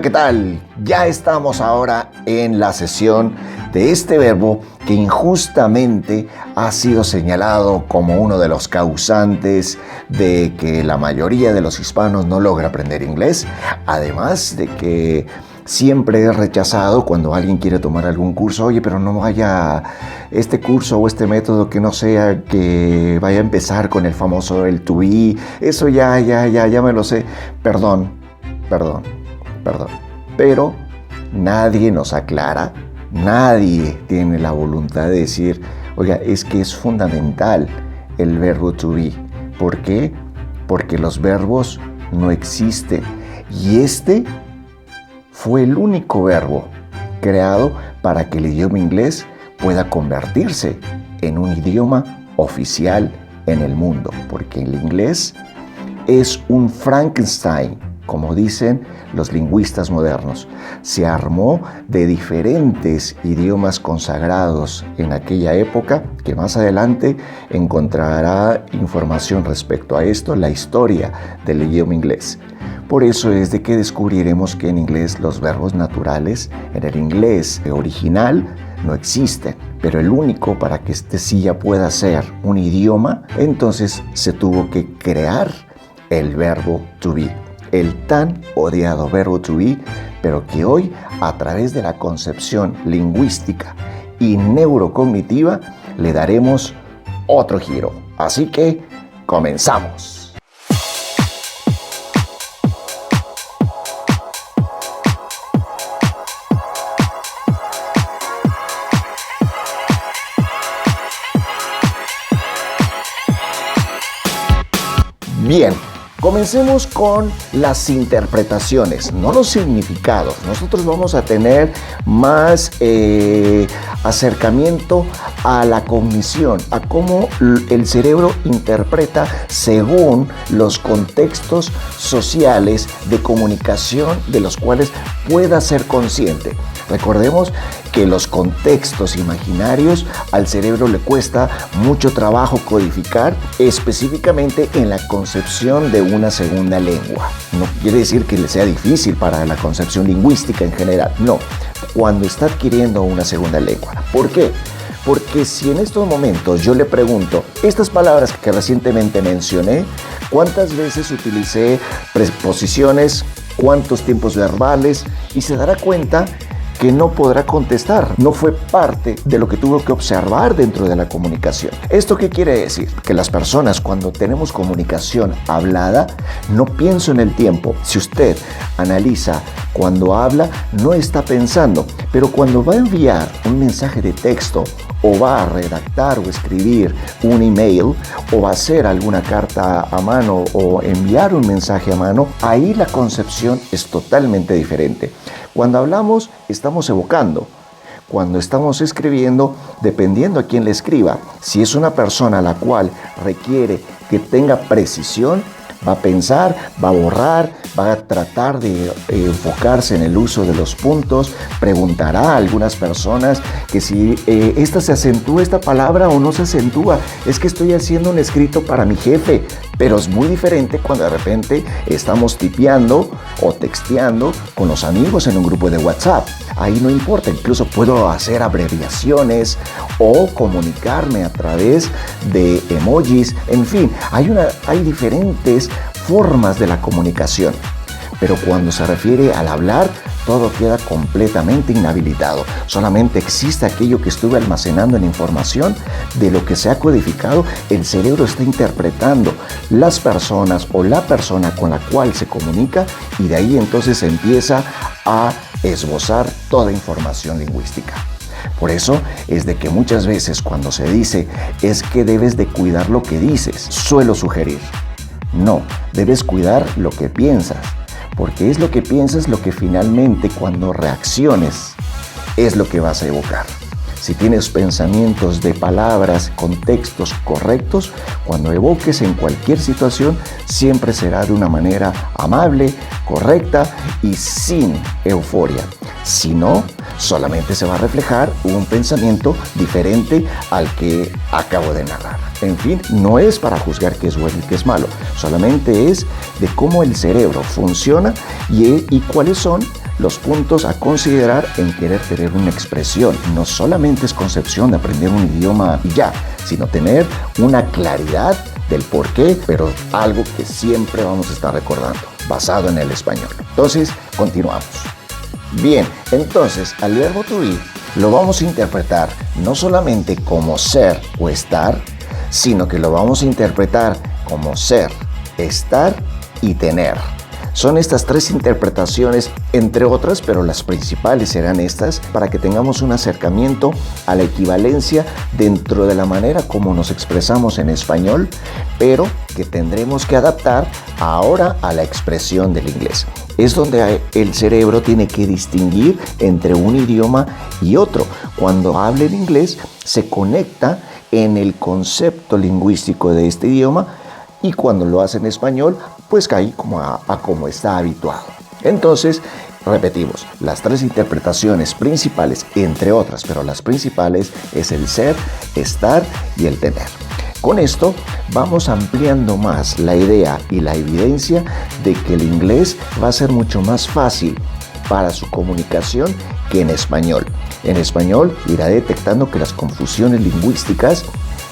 ¿qué tal? Ya estamos ahora en la sesión de este verbo que injustamente ha sido señalado como uno de los causantes de que la mayoría de los hispanos no logra aprender inglés, además de que siempre es rechazado cuando alguien quiere tomar algún curso. Oye, pero no vaya este curso o este método que no sea que vaya a empezar con el famoso el to be. Eso ya me lo sé. Perdón. Pero nadie nos aclara, nadie tiene la voluntad de decir, oiga, es que es fundamental el verbo to be. ¿Por qué? Porque los verbos no existen. Y este fue el único verbo creado para que el idioma inglés pueda convertirse en un idioma oficial en el mundo, porque el inglés es un Frankenstein, como dicen los lingüistas modernos. Se armó de diferentes idiomas consagrados en aquella época, que más adelante encontrará información respecto a esto, la historia del idioma inglés. Por eso es de que descubriremos que en inglés los verbos naturales, en el inglés original, no existen. Pero el único para que este sí ya pueda ser un idioma, entonces se tuvo que crear el verbo to be. El tan odiado verbo to be, pero que hoy, a través de la concepción lingüística y neurocognitiva, le daremos otro giro. Así que, comenzamos. Bien, comencemos con las interpretaciones, no los significados. Nosotros vamos a tener más acercamiento a la cognición, a cómo el cerebro interpreta según los contextos sociales de comunicación de los cuales pueda ser consciente. Recordemos que los contextos imaginarios al cerebro le cuesta mucho trabajo codificar, específicamente en la concepción de una segunda lengua. No quiere decir que le sea difícil para la concepción lingüística en general, no, cuando está adquiriendo una segunda lengua. ¿Por qué? Porque si en estos momentos yo le pregunto, estas palabras que recientemente mencioné, ¿cuántas veces utilicé preposiciones? ¿Cuántos tiempos verbales? Y se dará cuenta que no podrá contestar. No fue parte de lo que tuvo que observar dentro de la comunicación. ¿Esto qué quiere decir? Que las personas, cuando tenemos comunicación hablada, no pienso en el tiempo. Si usted analiza cuando habla, no está pensando, pero cuando va a enviar un mensaje de texto o va a redactar o escribir un email o va a hacer alguna carta a mano o enviar un mensaje a mano, ahí la concepción es totalmente diferente. Cuando hablamos, estamos evocando. Cuando estamos escribiendo, dependiendo a quién le escriba, si es una persona a la cual requiere que tenga precisión, va a pensar, va a borrar, va a tratar de enfocarse en el uso de los puntos, preguntará a algunas personas que si esta se acentúa esta palabra o no se acentúa. Es que estoy haciendo un escrito para mi jefe, pero es muy diferente cuando de repente estamos tipeando o texteando con los amigos en un grupo de WhatsApp. Ahí no importa, incluso puedo hacer abreviaciones o comunicarme a través de emojis. En fin, hay diferentes formas de la comunicación. Pero cuando se refiere al hablar, todo queda completamente inhabilitado. Solamente existe aquello que estuve almacenando en información de lo que se ha codificado. El cerebro está interpretando las personas o la persona con la cual se comunica y de ahí entonces empieza a esbozar toda información lingüística. Por eso es de que muchas veces cuando se dice es que debes de cuidar lo que dices, suelo sugerir, no, debes cuidar lo que piensas. Porque es lo que piensas lo que finalmente cuando reacciones es lo que vas a evocar. Si tienes pensamientos de palabras, contextos correctos, cuando evoques en cualquier situación, siempre será de una manera amable, correcta y sin euforia. Si no, solamente se va a reflejar un pensamiento diferente al que acabo de narrar. En fin, no es para juzgar qué es bueno y qué es malo, solamente es de cómo el cerebro funciona y cuáles son los puntos a considerar en querer tener una expresión. No solamente es concepción de aprender un idioma y ya, sino tener una claridad del por qué, pero algo que siempre vamos a estar recordando, basado en el español. Entonces, continuamos. Bien, entonces, al verbo to be lo vamos a interpretar no solamente como ser o estar, sino que lo vamos a interpretar como ser, estar y tener. Son estas tres interpretaciones, entre otras, pero las principales serán estas, para que tengamos un acercamiento a la equivalencia dentro de la manera como nos expresamos en español, pero que tendremos que adaptar ahora a la expresión del inglés. Es donde el cerebro tiene que distinguir entre un idioma y otro. Cuando habla en inglés, se conecta en el concepto lingüístico de este idioma, y cuando lo hace en español, pues cae como está habituado. Entonces, repetimos, las tres interpretaciones principales, entre otras, pero las principales es el ser, estar y el tener. Con esto vamos ampliando más la idea y la evidencia de que el inglés va a ser mucho más fácil para su comunicación que en español. En español irá detectando que las confusiones lingüísticas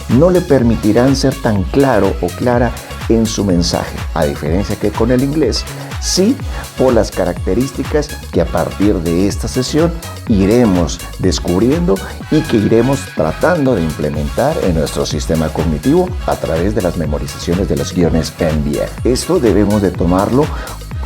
no le permitirán ser tan claro o clara en su mensaje, a diferencia que con el inglés, sí, por las características que a partir de esta sesión iremos descubriendo y que iremos tratando de implementar en nuestro sistema cognitivo a través de las memorizaciones de los guiones MBA. Esto debemos de tomarlo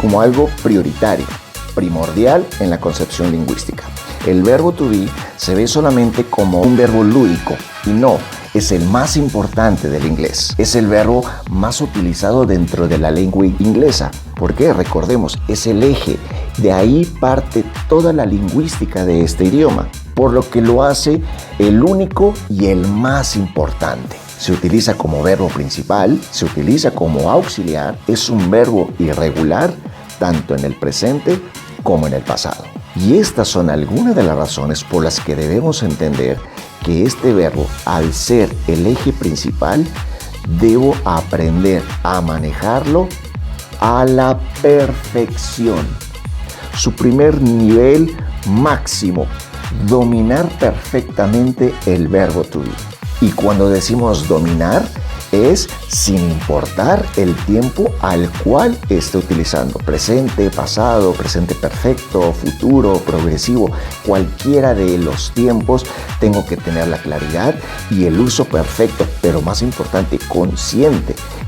como algo prioritario, primordial en la concepción lingüística. El verbo to be se ve solamente como un verbo lúdico y no, es el más importante del inglés. Es el verbo más utilizado dentro de la lengua inglesa. ¿Por qué? Recordemos, es el eje. De ahí parte toda la lingüística de este idioma, por lo que lo hace el único y el más importante. Se utiliza como verbo principal, se utiliza como auxiliar, es un verbo irregular tanto en el presente como en el pasado. Y estas son algunas de las razones por las que debemos entender que este verbo, al ser el eje principal, debo aprender a manejarlo a la perfección. Su primer nivel máximo, dominar perfectamente el verbo to be. Y cuando decimos dominar, es sin importar el tiempo al cual esté utilizando. Presente, pasado, presente perfecto, futuro, progresivo. Cualquiera de los tiempos tengo que tener la claridad y el uso perfecto, pero más importante,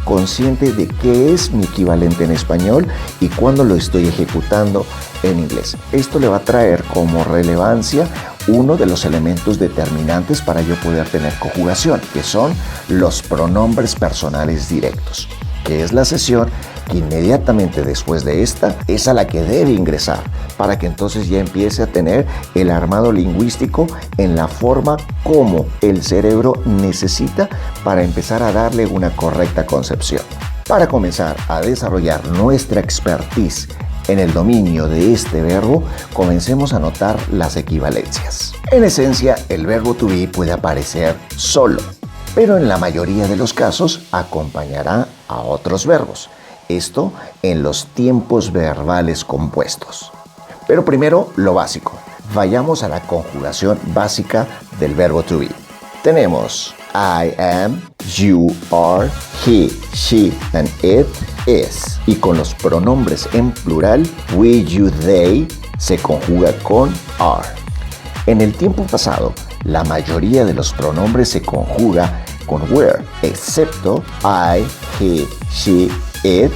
consciente de qué es mi equivalente en español y cuándo lo estoy ejecutando en inglés. Esto le va a traer como relevancia uno de los elementos determinantes para yo poder tener conjugación, que son los pronombres personales directos, que es la sesión que inmediatamente después de esta es a la que debe ingresar para que entonces ya empiece a tener el armado lingüístico en la forma como el cerebro necesita para empezar a darle una correcta concepción. Para comenzar a desarrollar nuestra expertise en el dominio de este verbo, comencemos a notar las equivalencias. En esencia, el verbo to be puede aparecer solo, pero en la mayoría de los casos acompañará a otros verbos. Esto en los tiempos verbales compuestos. Pero primero, lo básico. Vayamos a la conjugación básica del verbo to be. Tenemos I am, you are, he, she, and it is. Y con los pronombres en plural, we, you, they, se conjuga con are. En el tiempo pasado, la mayoría de los pronombres se conjuga con were, excepto I, he, she, it,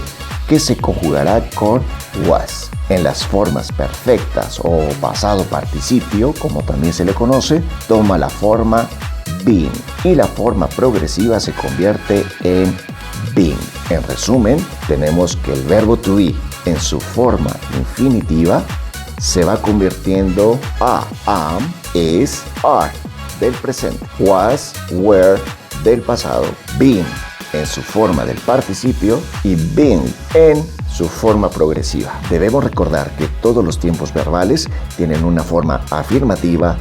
que se conjugará con was. En las formas perfectas o pasado participio, como también se le conoce, toma la forma been y la forma progresiva se convierte en been. En resumen, tenemos que el verbo to be en su forma infinitiva se va convirtiendo a am, is, are del presente, was, were del pasado, been en su forma del participio y been en su forma progresiva. Debemos recordar que todos los tiempos verbales tienen una forma afirmativa,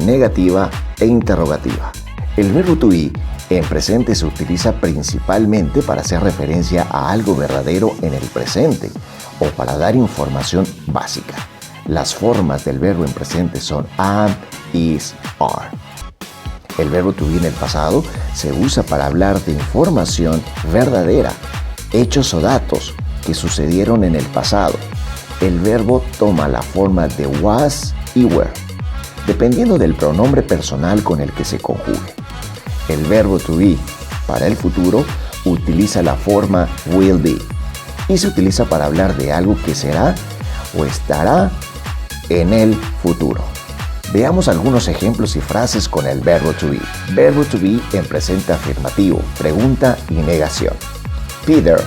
negativa e interrogativa. El verbo to be en presente se utiliza principalmente para hacer referencia a algo verdadero en el presente o para dar información básica. Las formas del verbo en presente son am, is, are. El verbo to be en el pasado se usa para hablar de información verdadera, hechos o datos que sucedieron en el pasado. El verbo toma la forma de was y were, dependiendo del pronombre personal con el que se conjugue. El verbo to be para el futuro utiliza la forma will be y se utiliza para hablar de algo que será o estará en el futuro. Veamos algunos ejemplos y frases con el verbo to be. Verbo to be en presente afirmativo, pregunta y negación. Peter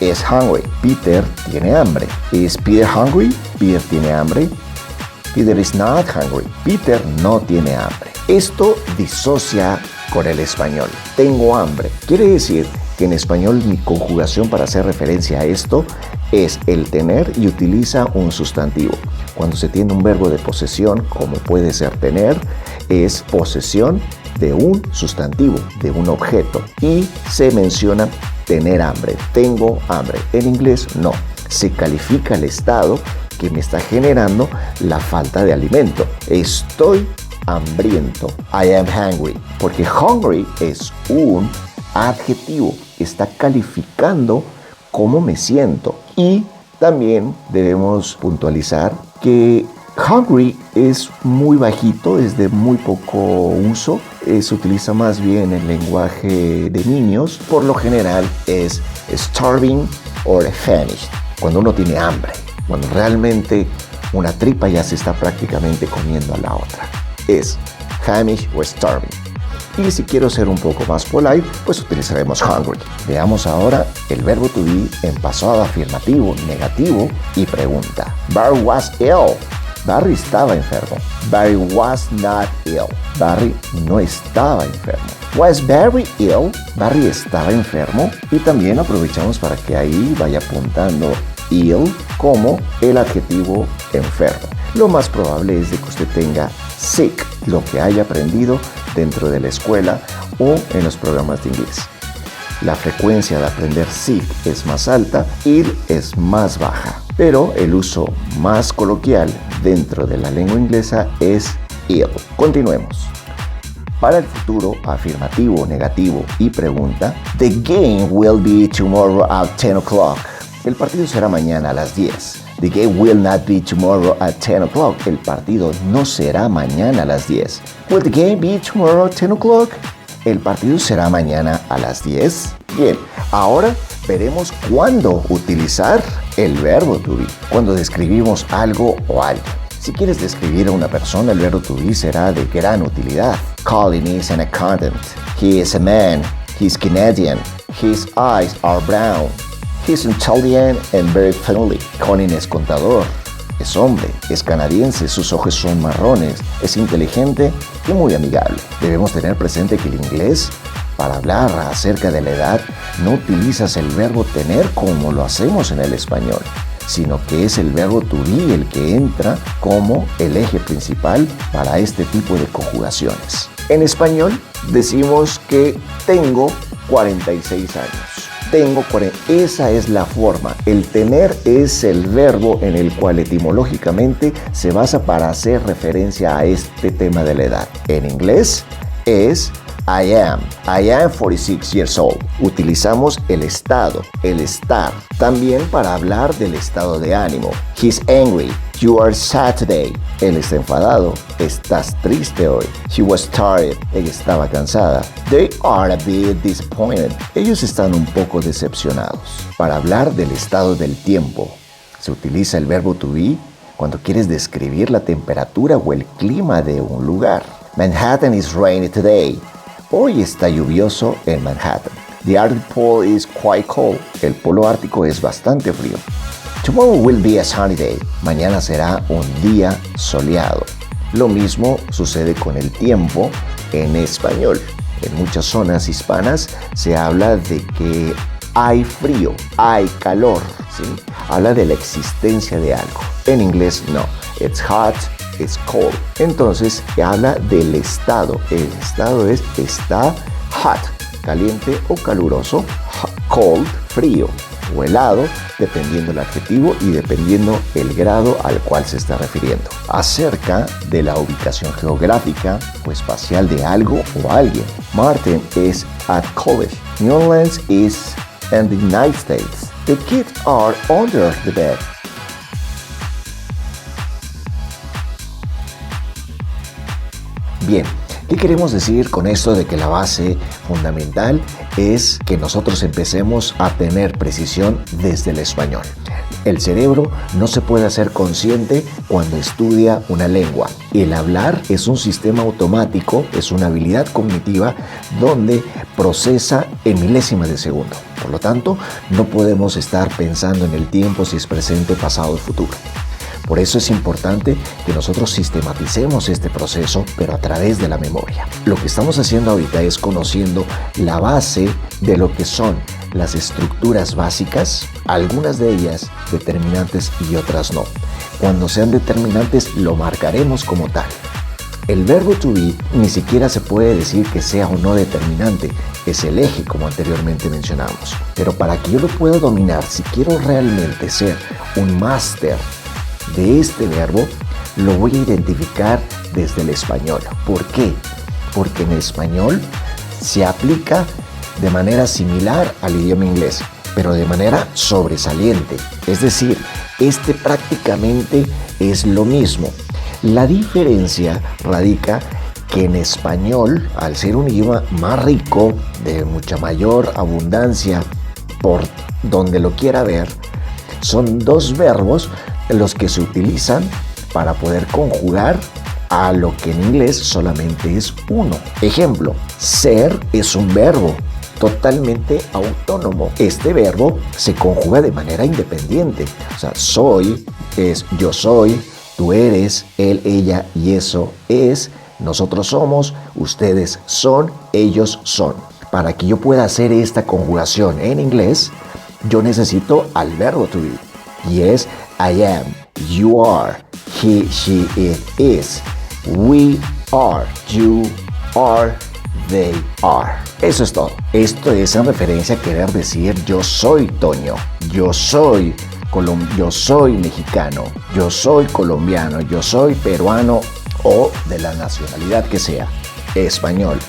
is hungry. Peter tiene hambre. Is Peter hungry? Peter tiene hambre. Peter is not hungry. Peter no tiene hambre. Esto disocia con el español. Tengo hambre. Quiere decir que en español mi conjugación para hacer referencia a esto es el tener y utiliza un sustantivo. Cuando se tiene un verbo de posesión, como puede ser tener, es posesión de un sustantivo, de un objeto. Y se menciona tener hambre. Tengo hambre. En inglés no. Se califica el estado que me está generando la falta de alimento. Estoy hambriento. I am hungry. Porque hungry es un adjetivo. Está calificando cómo me siento. Y también debemos puntualizar que hungry es muy bajito, es de muy poco uso. Se utiliza más bien en lenguaje de niños. Por lo general es starving or famished. Cuando uno tiene hambre. Cuando realmente una tripa ya se está prácticamente comiendo a la otra. Es famished o starving. Y si quiero ser un poco más polite, pues utilizaremos hungry. Veamos ahora el verbo to be en pasado afirmativo, negativo y pregunta. Barry was ill. Barry estaba enfermo. Barry was not ill. Barry no estaba enfermo. Was Barry ill? Barry estaba enfermo. Y también aprovechamos para que ahí vaya apuntando ill como el adjetivo enfermo. Lo más probable es de que usted tenga sick, lo que haya aprendido dentro de la escuela o en los programas de inglés. La frecuencia de aprender sick es más alta, ill es más baja, pero el uso más coloquial dentro de la lengua inglesa es ill. Continuemos. Para el futuro, afirmativo, negativo y pregunta. The game will be tomorrow at 10 o'clock. El partido será mañana a las 10. The game will not be tomorrow at 10 o'clock. El partido no será mañana a las 10. Will the game be tomorrow at 10 o'clock? El partido será mañana a las 10. Bien, ahora veremos cuándo utilizar el verbo to be. Cuando describimos algo o alguien. Si quieres describir a una persona, el verbo to be será de gran utilidad. Colin is an accountant. He is a man. He's Canadian. His eyes are brown. He's intelligent and very friendly. Colin es contador, es hombre, es canadiense, sus ojos son marrones, es inteligente y muy amigable. Debemos tener presente que el inglés, para hablar acerca de la edad, no utilizas el verbo tener como lo hacemos en el español, sino que es el verbo to be el que entra como el eje principal para este tipo de conjugaciones. En español decimos que tengo 46 años. Tengo 40. Esa es la forma. El tener es el verbo en el cual etimológicamente se basa para hacer referencia a este tema de la edad. En inglés es I am 46 years old. Utilizamos el estado, el estar, también para hablar del estado de ánimo. He's angry. You are sad today. Él está enfadado. Estás triste hoy. She was tired. Ella estaba cansada. They are a bit disappointed. Ellos están un poco decepcionados. Para hablar del estado del tiempo, se utiliza el verbo to be cuando quieres describir la temperatura o el clima de un lugar. Manhattan is rainy today. Hoy está lluvioso en Manhattan. The Arctic Pole is quite cold. El polo ártico es bastante frío. Tomorrow will be a sunny day. Mañana será un día soleado. Lo mismo sucede con el tiempo en español. En muchas zonas hispanas se habla de que hay frío, hay calor, ¿sí? Habla de la existencia de algo. En inglés no. It's hot, it's cold. Entonces habla del estado. El estado está hot, caliente o caluroso. Cold, frío. o helado, dependiendo el adjetivo y dependiendo el grado al cual se está refiriendo. Acerca de la ubicación geográfica o espacial de algo o alguien. Martin is at college. New Orleans is in the United States. The kids are under the bed. Bien, ¿qué queremos decir con esto de que la base fundamental es que nosotros empecemos a tener precisión desde el español? El cerebro no se puede hacer consciente cuando estudia una lengua. El hablar es un sistema automático, es una habilidad cognitiva donde procesa en milésimas de segundo. Por lo tanto, no podemos estar pensando en el tiempo si es presente, pasado o futuro. Por eso es importante que nosotros sistematicemos este proceso, pero a través de la memoria. Lo que estamos haciendo ahorita es conociendo la base de lo que son las estructuras básicas, algunas de ellas determinantes y otras no. Cuando sean determinantes lo marcaremos como tal. El verbo to be ni siquiera se puede decir que sea o no determinante, es el eje como anteriormente mencionamos. Pero para que yo lo pueda dominar, si quiero realmente ser un máster de este verbo, lo voy a identificar desde el español. ¿Por qué? Porque en español se aplica de manera similar al idioma inglés, pero de manera sobresaliente. Es decir, este prácticamente es lo mismo. La diferencia radica que en español, al ser un idioma más rico, de mucha mayor abundancia, por donde lo quiera ver, son dos verbos los que se utilizan para poder conjugar a lo que en inglés solamente es uno. Ejemplo, ser es un verbo totalmente autónomo. Este verbo se conjuga de manera independiente. O sea, soy es yo soy, tú eres, él, ella y eso es, nosotros somos, ustedes son, ellos son. Para que yo pueda hacer esta conjugación en inglés, yo necesito al verbo to be. Y es I am, you are, he, she, it is, we are, you are, they are. Eso es todo. Esto es en referencia a querer decir yo soy Toño, yo soy mexicano, yo soy colombiano, yo soy peruano o de la nacionalidad que sea, español.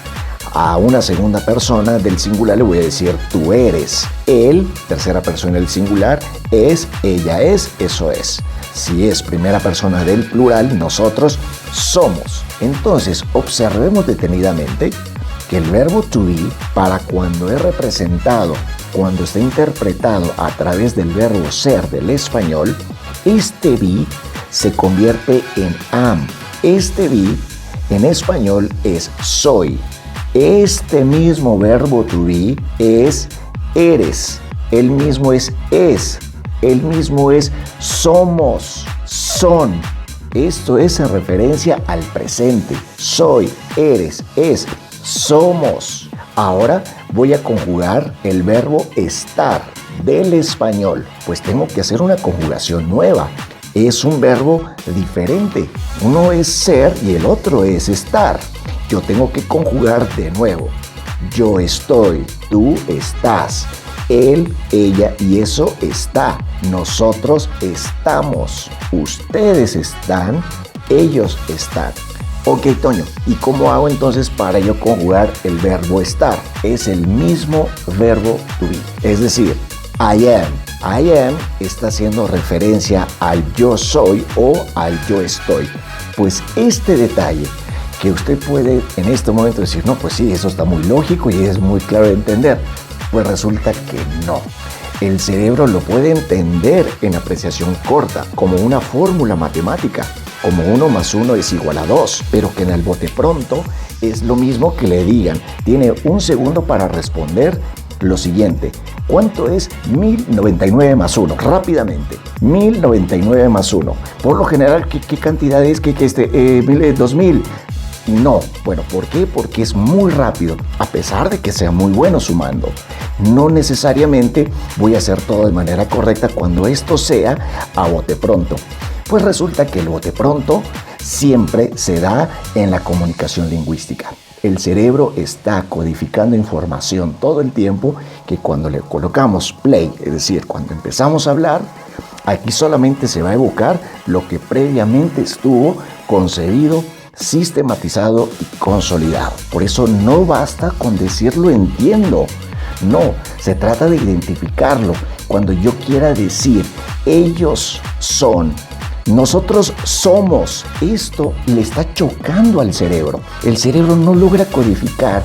A una segunda persona del singular le voy a decir tú eres, él, tercera persona del singular, es, ella es, eso es. Si es primera persona del plural, nosotros somos. Entonces, observemos detenidamente que el verbo to be, para cuando es representado, cuando está interpretado a través del verbo ser del español, este be se convierte en am. Este be en español es soy. Este mismo verbo to be es eres, el mismo es, el mismo es somos, son. Esto es en referencia al presente. Soy, eres, es, somos. Ahora voy a conjugar el verbo estar del español. Pues tengo que hacer una conjugación nueva. Es un verbo diferente. Uno es ser y el otro es estar. Yo tengo que conjugar de nuevo. Yo estoy, tú estás, él, ella y eso está. Nosotros estamos, ustedes están, ellos están. Ok, Toño, ¿y cómo hago entonces para yo conjugar el verbo estar? Es el mismo verbo to be. Es decir, I am. I am está haciendo referencia al yo soy o al yo estoy. Pues este detalle que usted puede en este momento decir, no, pues sí, eso está muy lógico y es muy claro de entender. Pues resulta que no. El cerebro lo puede entender en apreciación corta, como una fórmula matemática, como 1 más 1 es igual a 2, pero que en el bote pronto es lo mismo que le digan, tiene un segundo para responder lo siguiente. ¿Cuánto es 1099 más 1? Rápidamente. 1099 más 1. Por lo general, ¿qué cantidad es? 2000. No. Bueno, ¿por qué? Porque es muy rápido, a pesar de que sea muy bueno sumando. No necesariamente voy a hacer todo de manera correcta cuando esto sea a bote pronto. Pues resulta que el bote pronto siempre se da en la comunicación lingüística. El cerebro está codificando información todo el tiempo que cuando le colocamos play, es decir, cuando empezamos a hablar, aquí solamente se va a evocar lo que previamente estuvo concebido, sistematizado y consolidado. Por eso no basta con decirlo entiendo. No, se trata de identificarlo. Cuando yo quiera decir ellos son, nosotros somos, esto le está chocando al cerebro. El cerebro no logra codificar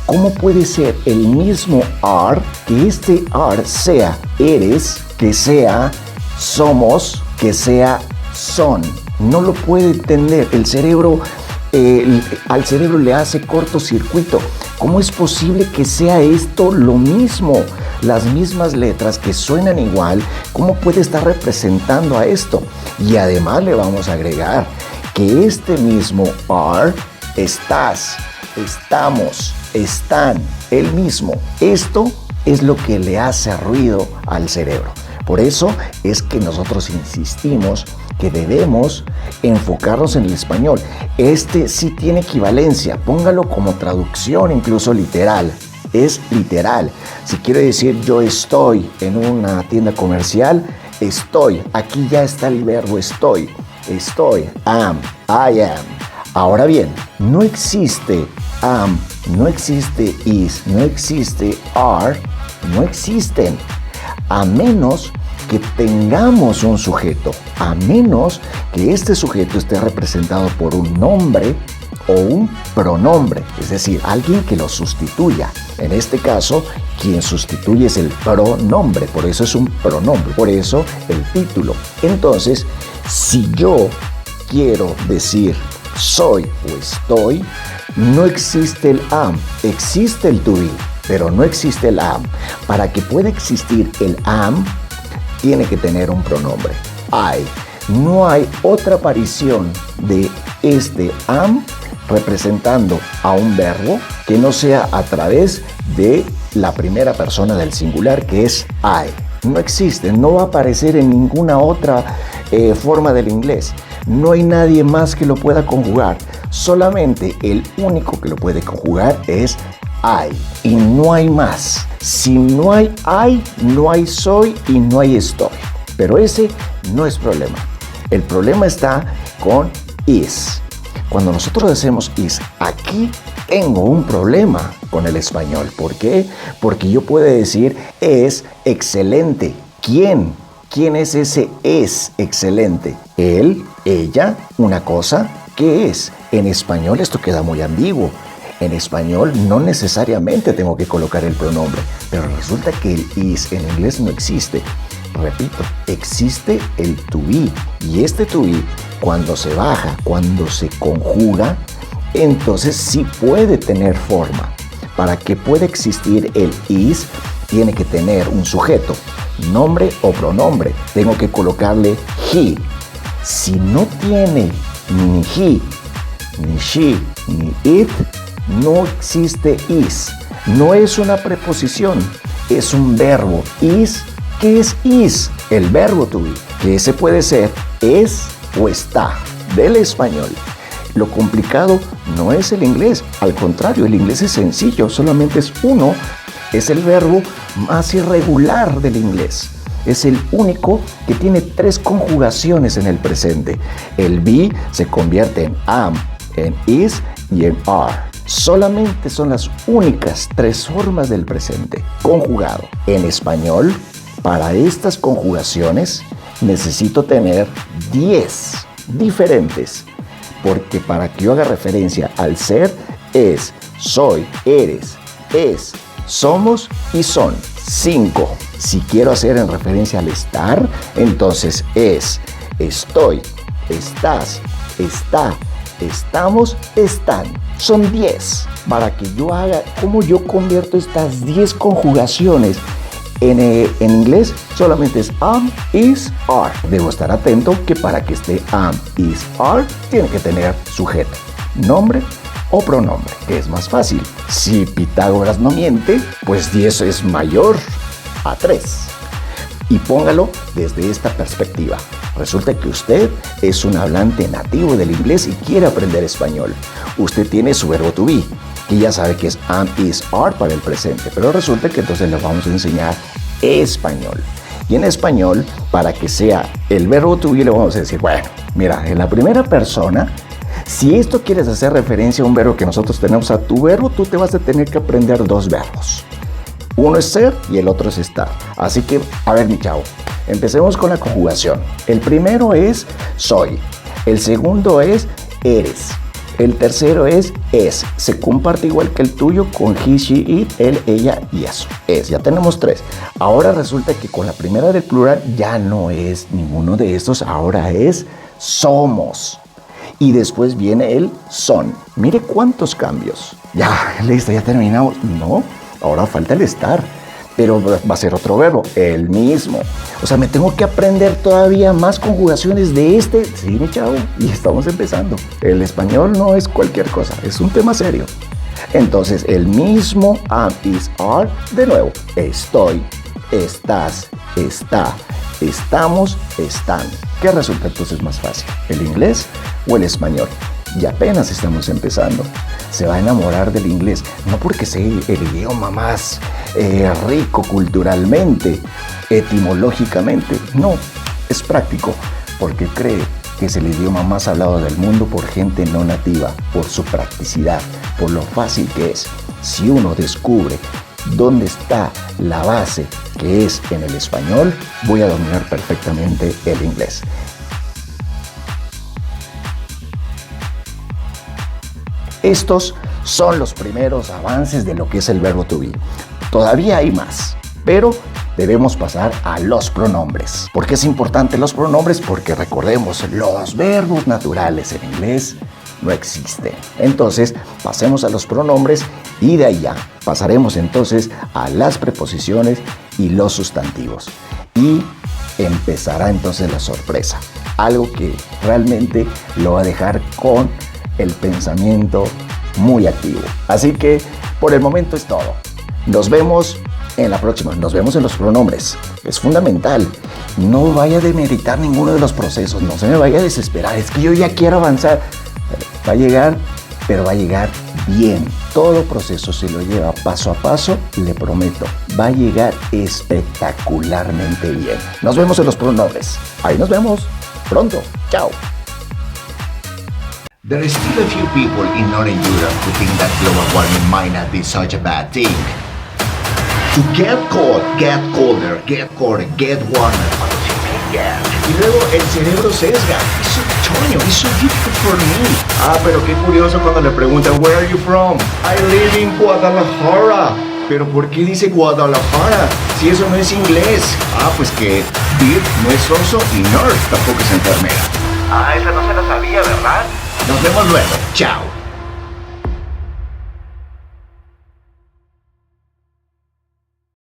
cómo puede ser el mismo are, que este are sea eres, que sea somos, que sea son. No lo puede entender. El cerebro, al cerebro le hace cortocircuito. ¿Cómo es posible que sea esto lo mismo? Las mismas letras que suenan igual, ¿cómo puede estar representando a esto? Y además le vamos a agregar que este mismo are, estás, estamos, están, el mismo. Esto es lo que le hace ruido al cerebro. Por eso es que nosotros insistimos que debemos enfocarnos en el español. Este sí tiene equivalencia, póngalo como traducción incluso literal. Es literal. Si quiero decir yo estoy en una tienda comercial, estoy. Aquí ya está el verbo estoy. Estoy, am, I am. Ahora bien, no existe am, no existe is, no existe are, no existen. A menos que tengamos un sujeto, a menos que este sujeto esté representado por un nombre o un pronombre, es decir, alguien que lo sustituya. En este caso, quien sustituye es el pronombre, por eso es un pronombre, por eso el título. Entonces, si yo quiero decir soy o estoy, no existe el am, existe el to be, pero no existe el am. Para que pueda existir el am, tiene que tener un pronombre, I. No hay otra aparición de este am representando a un verbo que no sea a través de la primera persona del singular, que es I. No existe, no va a aparecer en ninguna otra forma del inglés. No hay nadie más que lo pueda conjugar. Solamente el único que lo puede conjugar es I. Y no hay más. Si no hay I, no hay soy y no hay estoy. Pero ese no es problema. El problema está con is. Cuando nosotros decimos is, aquí tengo un problema con el español. ¿Por qué? Porque yo puedo decir es excelente. ¿Quién? ¿Quién es ese es excelente? Él, ella, una cosa. ¿Qué es? En español esto queda muy ambiguo. En español no necesariamente tengo que colocar el pronombre, pero resulta que el is en inglés no existe. Repito, existe el to be, y este to be, cuando se baja, cuando se conjuga, entonces sí puede tener forma. Para que pueda existir el is, tiene que tener un sujeto, nombre o pronombre. Tengo que colocarle he. Si no tiene ni he, ni she, ni it, no existe is. No es una preposición, es un verbo. Is, ¿qué es is? El verbo to be, que ese puede ser es o está, del español. Lo complicado no es el inglés, al contrario, el inglés es sencillo, solamente es uno. Es el verbo más irregular del inglés. Es el único que tiene 3 conjugaciones en el presente. El be se convierte en am, en is y en are. Solamente son las únicas 3 formas del presente conjugado. En español, para estas conjugaciones, necesito tener 10 diferentes. Porque para que yo haga referencia al ser, es, soy, eres, es, somos y son. 5. Si quiero hacer en referencia al estar, entonces es, estoy, estás, está, estamos, están. Son 10. Para que yo haga, ¿cómo yo convierto estas 10 conjugaciones? En inglés solamente es am, is, are. Debo estar atento que para que esté am, is, are, tiene que tener sujeto, nombre o pronombre, que es más fácil. Si Pitágoras no miente, pues 10 es mayor a 3. Y póngalo desde esta perspectiva. Resulta que usted es un hablante nativo del inglés y quiere aprender español. Usted tiene su verbo to be. que ya sabe que es am, is, are para el presente, pero resulta que entonces les vamos a enseñar español. Y en español, para que sea el verbo to be, le vamos a decir, bueno, mira, en la primera persona, si esto quieres hacer referencia a un verbo que nosotros tenemos a tu verbo, tú te vas a tener que aprender dos verbos. Uno es ser y el otro es estar. Así que, a ver, mi chavo, empecemos con la conjugación. El primero es soy. El segundo es eres. El tercero es. Se comparte igual que el tuyo con he, she, it, él, ella y eso. Es. Ya tenemos tres. Ahora resulta que con la primera del plural ya no es ninguno de estos. Ahora es somos. Y después viene el son. Mire cuántos cambios. Ya, listo, ya terminamos. No, ahora falta el estar. Pero va a ser otro verbo, el mismo. O sea, me tengo que aprender todavía más conjugaciones de este. Sí, mi chavo, y estamos empezando. El español no es cualquier cosa, es un tema serio. Entonces, el mismo, am, is, are, de nuevo. Estoy, estás, está, estamos, están. ¿Qué resulta entonces más fácil? ¿El inglés o el español? Y apenas estamos empezando. Se va a enamorar del inglés, no porque sea el idioma más rico culturalmente, etimológicamente, no, es práctico, porque cree que es el idioma más hablado del mundo por gente no nativa, por su practicidad, por lo fácil que es. Si uno descubre dónde está la base, que es en el español, voy a dominar perfectamente el inglés. Estos son los primeros avances de lo que es el verbo to be. Todavía hay más, pero debemos pasar a los pronombres. ¿Por qué es importante los pronombres? Porque recordemos, los verbos naturales en inglés no existen. Entonces, pasemos a los pronombres y de allá pasaremos entonces a las preposiciones y los sustantivos. Y empezará entonces la sorpresa. Algo que realmente lo va a dejar con el pensamiento muy activo. Así que por el momento es todo. Nos vemos en la próxima. Nos vemos en los pronombres. Es fundamental. No vaya a demeritar ninguno de los procesos. No se me vaya a desesperar. Es que yo ya quiero avanzar. Va a llegar, pero va a llegar bien. Todo proceso se lo lleva paso a paso. Le prometo, va a llegar espectacularmente bien. Nos vemos en los pronombres. Ahí nos vemos pronto. Chao. There is still a few people in Northern Europe who think that global warming might not be such a bad thing. To get cold, get colder, get colder, get warmer. Y luego el cerebro sesga. It's so Antonio, it's so difficult for me. Pero qué curioso cuando le preguntan, where are you from? I live in Guadalajara. Pero ¿por qué dice Guadalajara? Si eso no es inglés. Pues que Beer no es oso y Nurse tampoco es enfermera. Esa no se la sabía, ¿verdad? Nos vemos luego. Chao.